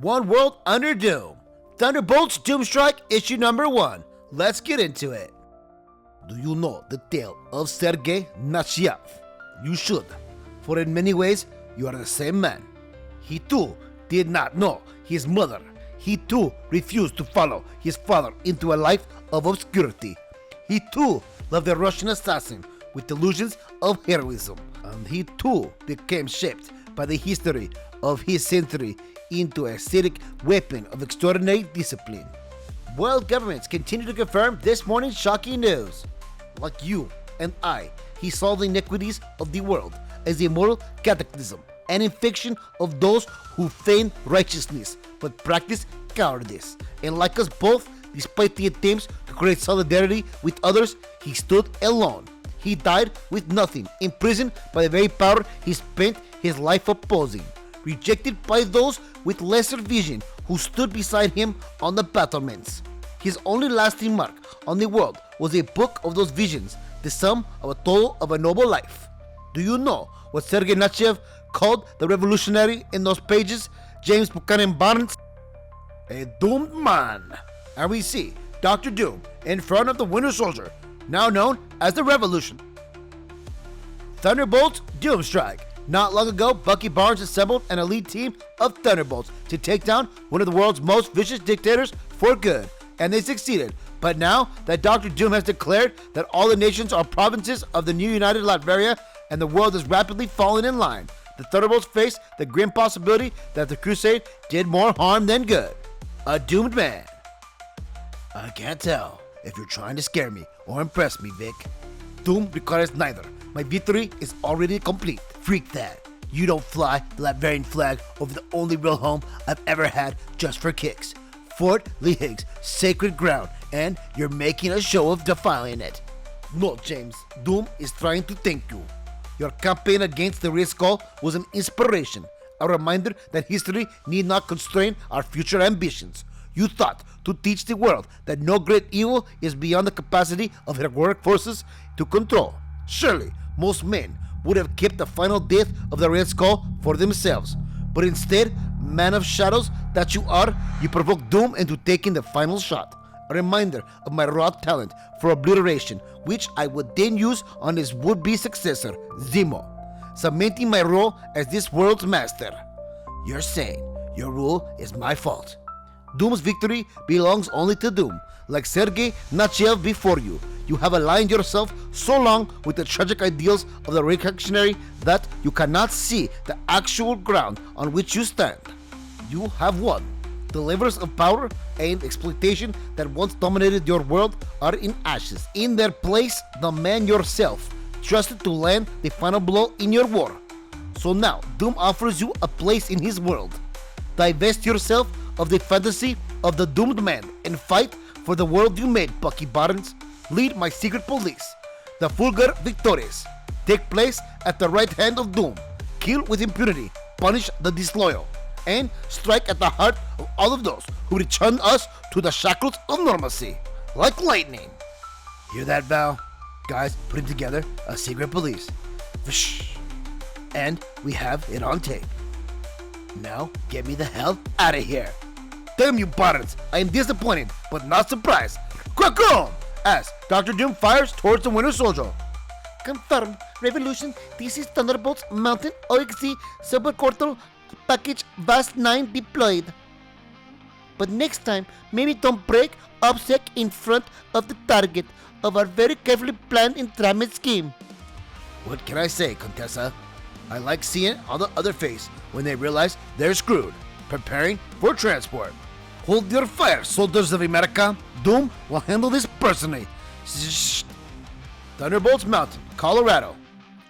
One World Under Doom. Thunderbolts Doomstrike issue number 1. Let's get into it. Do you know the tale of Sergei Nachiev? You should, for in many ways you are the same man. He too did not know his mother. He too refused to follow his father into a life of obscurity. He too loved a Russian assassin with delusions of heroism. And he too became shaped by the history of his century into a acidic weapon of extraordinary discipline. World governments continue to confirm this morning's shocking news. Like you and I, he saw the iniquities of the world as a moral cataclysm, an infection of those who feign righteousness but practice cowardice. And like us both, despite the attempts to create solidarity with others, he stood alone. He died with nothing, imprisoned by the very power he spent his life opposing, rejected by those with lesser vision who stood beside him on the battlements. His only lasting mark on the world was a book of those visions, the sum of a total of a noble life. Do you know what Sergei Nachiev called the revolutionary in those pages? James Buchanan Barnes? A doomed man. And we see Dr. Doom in front of the Winter Soldier, now known as the Revolution. Thunderbolts Doomstrike. Not long ago, Bucky Barnes assembled an elite team of Thunderbolts to take down one of the world's most vicious dictators for good, and they succeeded. But now that Dr. Doom has declared that all the nations are provinces of the new United Latveria and the world is rapidly falling in line, the Thunderbolts face the grim possibility that the crusade did more harm than good. A doomed man. I can't tell if you're trying to scare me or impress me, Vic. Doom requires neither. My victory is already complete. Freak that. You don't fly the Latvian flag over the only real home I've ever had just for kicks. Fort Lee Higgs, sacred ground, and you're making a show of defiling it. No, James, Doom is trying to thank you. Your campaign against the Red Skull was an inspiration, a reminder that history need not constrain our future ambitions. You thought to teach the world that no great evil is beyond the capacity of heroic forces to control. Surely, most men would have kept the final death of the Red Skull for themselves. But instead, man of shadows that you are, you provoke Doom into taking the final shot. A reminder of my raw talent for obliteration, which I would then use on his would-be successor, Zemo, cementing my role as this world's master. You're saying your rule is my fault. Doom's victory belongs only to Doom. Like Sergei Nachiev before you, you have aligned yourself so long with the tragic ideals of the reactionary that you cannot see the actual ground on which you stand. You have won. The levers of power and exploitation that once dominated your world are in ashes. In their place, the man yourself trusted to land the final blow in your war. So now, Doom offers you a place in his world. Divest yourself of the fantasy of the doomed man and fight for the world you made, Bucky Barnes. Lead my secret police, the Fulgur Victorious. Take place at the right hand of Doom. Kill with impunity, punish the disloyal, and strike at the heart of all of those who return us to the shackles of normalcy, like lightning. Hear that, Val? Guys, putting together a secret police. Vsh. And we have it on tape. Now, get me the hell out of here. Damn you, Barnes. I am disappointed, but not surprised. Quick on! As Dr. Doom fires towards the Winter Soldier. Confirm. Revolution. This is Thunderbolts Mountain OXC Supercortal Package Vast 9 deployed. But next time, maybe don't break obsec in front of the target of our very carefully planned entrapment scheme. What can I say, Contessa? I like seeing on the other face when they realize they're screwed, preparing for transport. Hold your fire, soldiers of America. Doom will handle this personally. Shh. Thunderbolts Mountain, Colorado.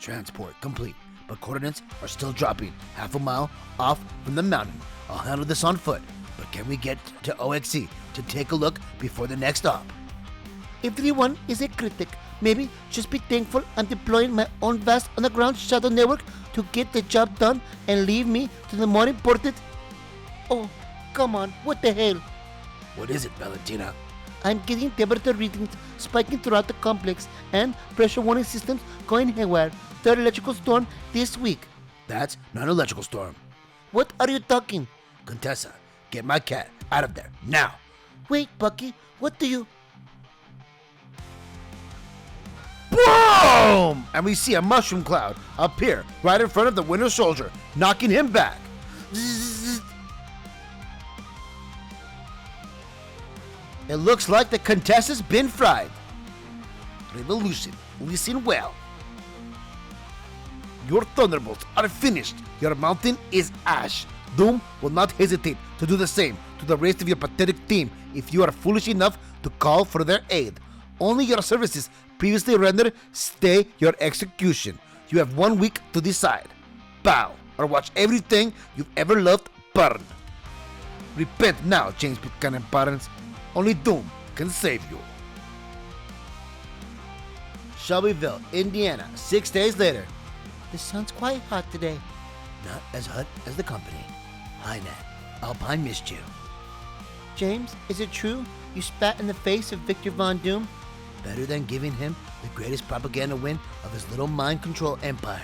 Transport complete, but coordinates are still dropping half a mile off from the mountain. I'll handle this on foot, but can we get to OXC to take a look before the next stop? Everyone is a critic. Maybe just be thankful I'm deploying my own vast underground shadow network to get the job done and leave me to the more important... Oh, come on, what the hell? What is it, Valentina? I'm getting temperature readings spiking throughout the complex and pressure warning systems going haywire. Third electrical storm this week. That's not an electrical storm. What are you talking? Contessa, Get my cat out of there, now. Wait, Bucky, what do you... Boom! And we see a mushroom cloud appear right in front of the Winter Soldier, knocking him back. Zzz. It looks like the contestant's been fried. Revolution, listen well. Your Thunderbolts are finished. Your mountain is ash. Doom will not hesitate to do the same to the rest of your pathetic team if you are foolish enough to call for their aid. Only your services previously rendered stay your execution. You have 1 week to decide. Bow or watch everything you've ever loved burn. Repent now, James Buchanan Barnes. Only Doom can save you. Shelbyville, Indiana, 6 days later. The sun's quite hot today. Not as hot as the company. Hi, Nat. Alpine missed you. James, is it true you spat in the face of Victor Von Doom? Better than giving him the greatest propaganda win of his little mind control empire.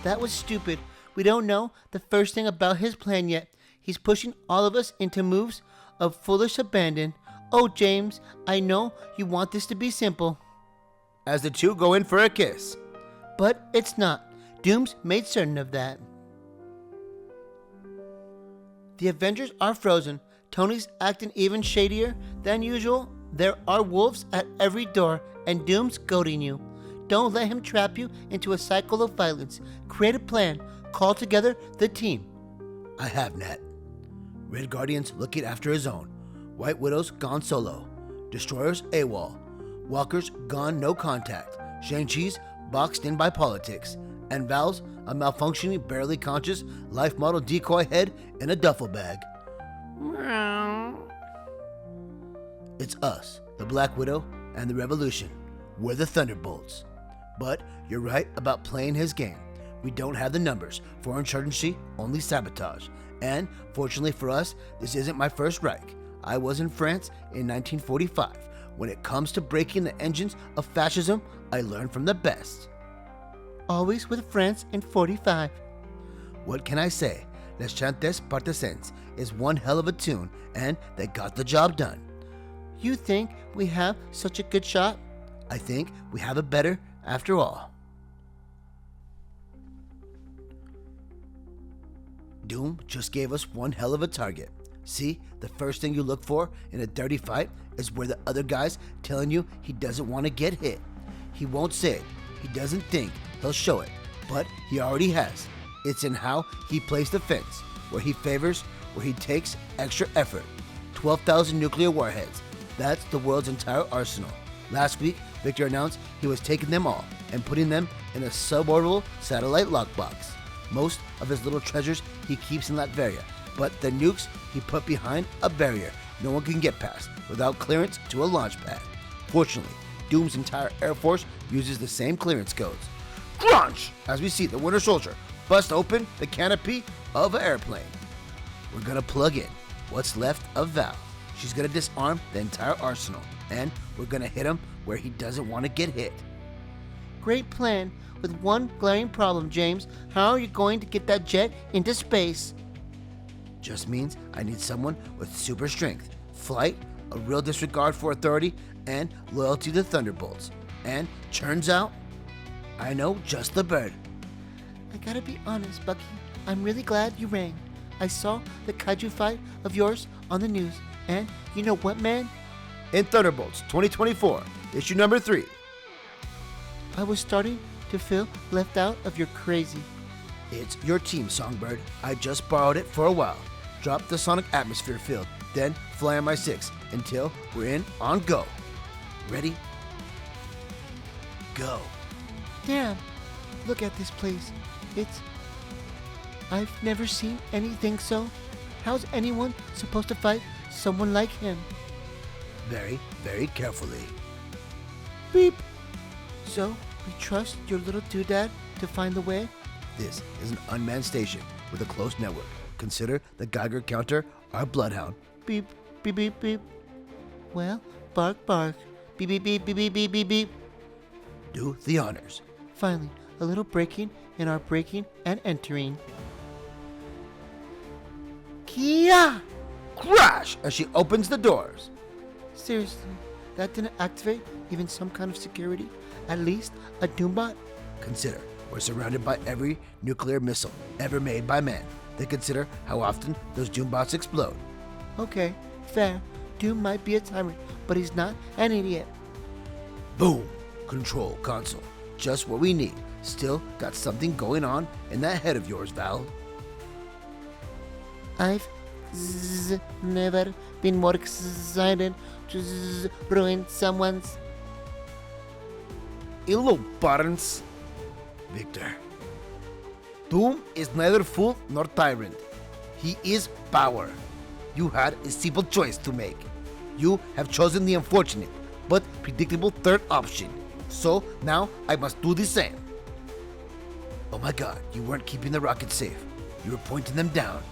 That was stupid. We don't know the first thing about his plan yet. He's pushing all of us into moves of foolish abandon. Oh, James, I know you want this to be simple. As the two go in for a kiss. But it's not. Doom's made certain of that. The Avengers are frozen. Tony's acting even shadier than usual. There are wolves at every door, and Doom's goading you. Don't let him trap you into a cycle of violence. Create a plan. Call together the team. I have, Nat. Red Guardian's looking after his own. White Widow's gone solo. Destroyer's AWOL. Walker's gone no contact. Shang-Chi's boxed in by politics. And Val's a malfunctioning, barely conscious life model decoy head in a duffel bag. It's us, the Black Widow, and the Revolution. We're the Thunderbolts. But you're right about playing his game. We don't have the numbers for insurgency, only sabotage. And fortunately for us, this isn't my first Reich. I was in France in 1945. When it comes to breaking the engines of fascism, I learned from the best. Always with France in 45. What can I say? Les Chantes Partisans is one hell of a tune, and they got the job done. You think we have such a good shot? I think we have a better after all. Doom just gave us one hell of a target. See, the first thing you look for in a dirty fight is where the other guy's telling you he doesn't want to get hit. He won't say it. He doesn't think he'll show it, but he already has. It's in how he plays defense, where he favors, where he takes extra effort. 12,000 nuclear warheads. That's the world's entire arsenal. Last week, Victor announced he was taking them all and putting them in a suborbital satellite lockbox. Most of his little treasures he keeps in Latveria, but the nukes he put behind a barrier no one can get past without clearance to a launch pad. Fortunately, Doom's entire Air Force uses the same clearance codes. Crunch! As we see the Winter Soldier bust open the canopy of an airplane. We're gonna plug in what's left of Val. She's gonna disarm the entire arsenal, and we're gonna hit him where he doesn't want to get hit. Great plan, with one glaring problem, James. How are you going to get that jet into space? Just means I need someone with super strength, flight, a real disregard for authority, and loyalty to Thunderbolts. And turns out, I know just the bird. I gotta be honest, Bucky. I'm really glad you rang. I saw the kaiju fight of yours on the news, and you know what, man? In Thunderbolts 2024, issue number 3. I was starting to feel left out of your crazy. It's your team, Songbird. I just borrowed it for a while. Drop the sonic atmosphere field, then fly on my 6 until we're in on go. Ready? Go. Damn, look at this place. I've never seen anything so. How's anyone supposed to fight someone like him? Very, very carefully. Beep. So, we trust your little doodad to find the way? This is an unmanned station with a close network. Consider the Geiger counter our bloodhound. Beep, beep, beep, beep. Well, bark, bark. Beep, beep, beep, beep, beep, beep, beep, beep. Do the honors. Finally, a little breaking in our breaking and entering. Kia! Crash! As she opens the doors. Seriously, that didn't activate even some kind of security? At least a Doombot? Consider, we're surrounded by every nuclear missile ever made by man. Then consider how often those Doombots explode. Okay, fair. Doom might be a tyrant, but he's not an idiot. Boom! Control console. Just what we need. Still got something going on in that head of yours, Val. I've never been more excited to ruin someone's... Hello, parents. Victor. Doom is neither fool nor tyrant. He is power. You had a simple choice to make. You have chosen the unfortunate but predictable third option. So now I must do the same. Oh my god, you weren't keeping the rockets safe. You were pointing them down.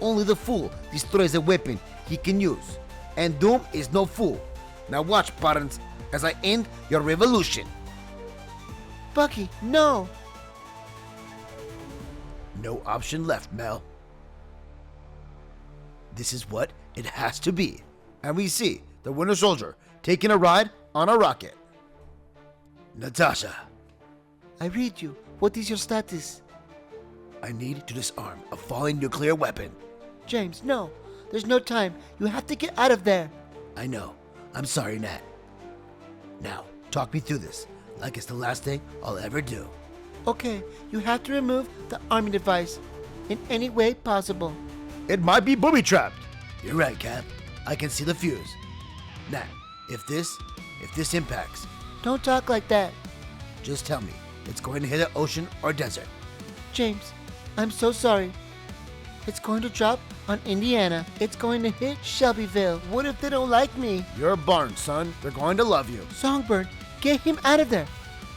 Only the fool destroys a weapon he can use. And Doom is no fool. Now watch, parents, as I end your revolution. Bucky, no! No option left, Mel. This is what it has to be. And we see the Winter Soldier taking a ride on a rocket. Natasha. I read you. What is your status? I need to disarm a falling nuclear weapon. James, no. There's no time. You have to get out of there. I know. I'm sorry, Nat. Now, talk me through this, like it's the last thing I'll ever do. Okay, you have to remove the arming device in any way possible. It might be booby-trapped. You're right, Cap. I can see the fuse. Nat, if this impacts... Don't talk like that. Just tell me, it's going to hit an ocean or desert. James, I'm so sorry. It's going to drop on Indiana. It's going to hit Shelbyville. What if they don't like me? You're Barnes, son. They're going to love you. Songbird, get him out of there.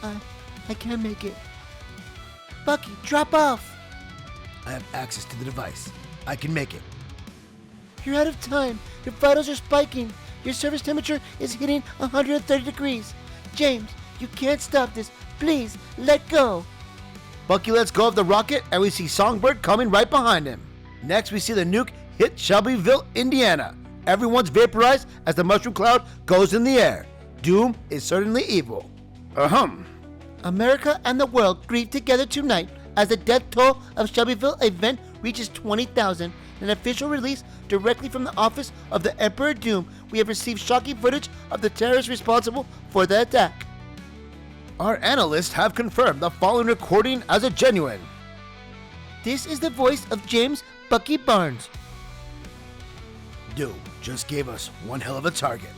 I can't make it. Bucky, drop off. I have access to the device. I can make it. You're out of time. Your vitals are spiking. Your surface temperature is hitting 130 degrees. James, you can't stop this. Please, let go. Bucky lets go of the rocket and we see Songbird coming right behind him. Next, we see the nuke hit Shelbyville, Indiana. Everyone's vaporized as the mushroom cloud goes in the air. Doom is certainly evil. America and the world grieve together tonight as the death toll of Shelbyville event reaches 20,000. An official release directly from the office of the Emperor Doom. We have received shocking footage of the terrorists responsible for the attack. Our analysts have confirmed the following recording as a genuine. This is the voice of James Bucky Barnes. Doom just gave us one hell of a target.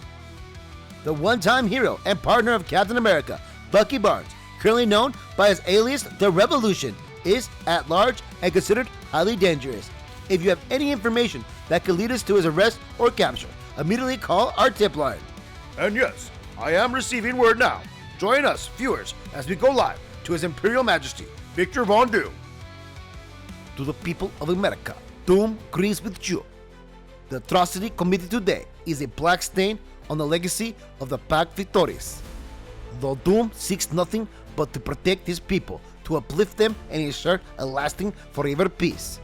The one-time hero and partner of Captain America, Bucky Barnes, currently known by his alias The Revolution, is at large and considered highly dangerous. If you have any information that could lead us to his arrest or capture, immediately call our tip line. And yes, I am receiving word now. Join us, viewers, as we go live to His Imperial Majesty, Victor Von Doom. To the people of America, Doom agrees with you. The atrocity committed today is a black stain on the legacy of the Pax Victorious. Though Doom seeks nothing but to protect his people, to uplift them and ensure a lasting forever peace.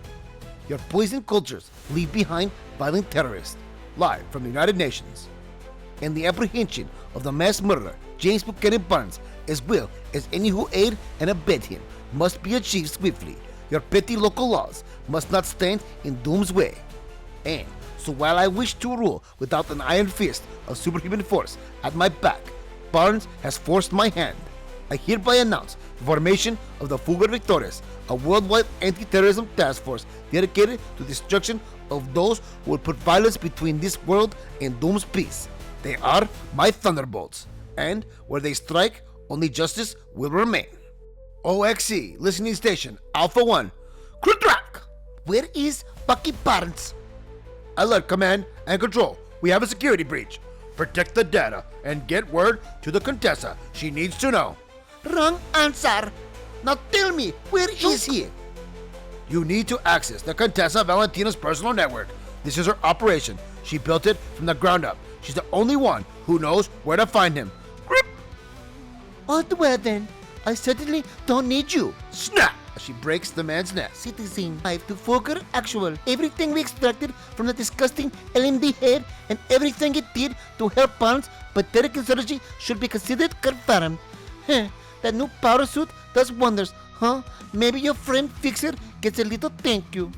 Your poisoned cultures leave behind violent terrorists, live from the United Nations. And the apprehension of the mass murderer, James Buchanan Barnes, as well as any who aid and abet him, must be achieved swiftly. Your petty local laws must not stand in Doom's way. And so while I wish to rule without an iron fist of superhuman force at my back, Barnes has forced my hand. I hereby announce the formation of the Fuga Victorious, a worldwide anti-terrorism task force dedicated to destruction of those who will put violence between this world and Doom's peace. They are my Thunderbolts, and where they strike, only justice will remain. OXC, listening station, Alpha 1. Crack! Where is Bucky Barnes? Alert, command and control. We have a security breach. Protect the data and get word to the Contessa. She needs to know. Wrong answer. Now tell me, where is he? You need to access the Contessa Valentina's personal network. This is her operation. She built it from the ground up. She's the only one who knows where to find him. Grip. Well then, I certainly don't need you. Snap! as she breaks the man's neck. Citizen 5 to Fugger Actual. Everything we extracted from the disgusting LMD head and everything it did to help Barnes' pathetic strategy should be considered confirmed. That new powder suit does wonders, huh? Maybe your friend Fixer gets a little thank you.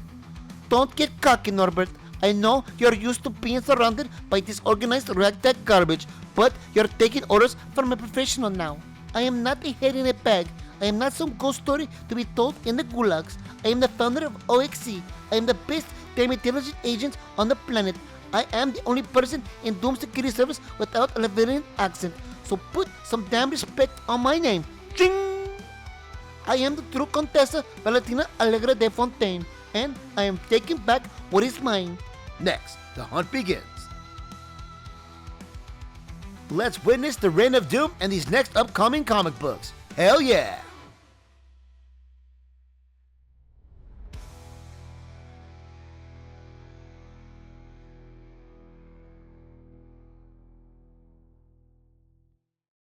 Don't get cocky, Norbert. I know you're used to being surrounded by disorganized ragtag garbage, but you're taking orders from a professional now. I am not a head in a bag. I am not some ghost story to be told in the gulags. I am the founder of OXC. I am the best damn intelligence agent on the planet. I am the only person in Doom Security Service without a Laverian accent. So put some damn respect on my name. Ching! I am the true Contessa Valentina Allegra de Fontaine, and I am taking back what is mine. Next, the hunt begins. Let's witness the reign of doom and these next upcoming comic books. Hell yeah!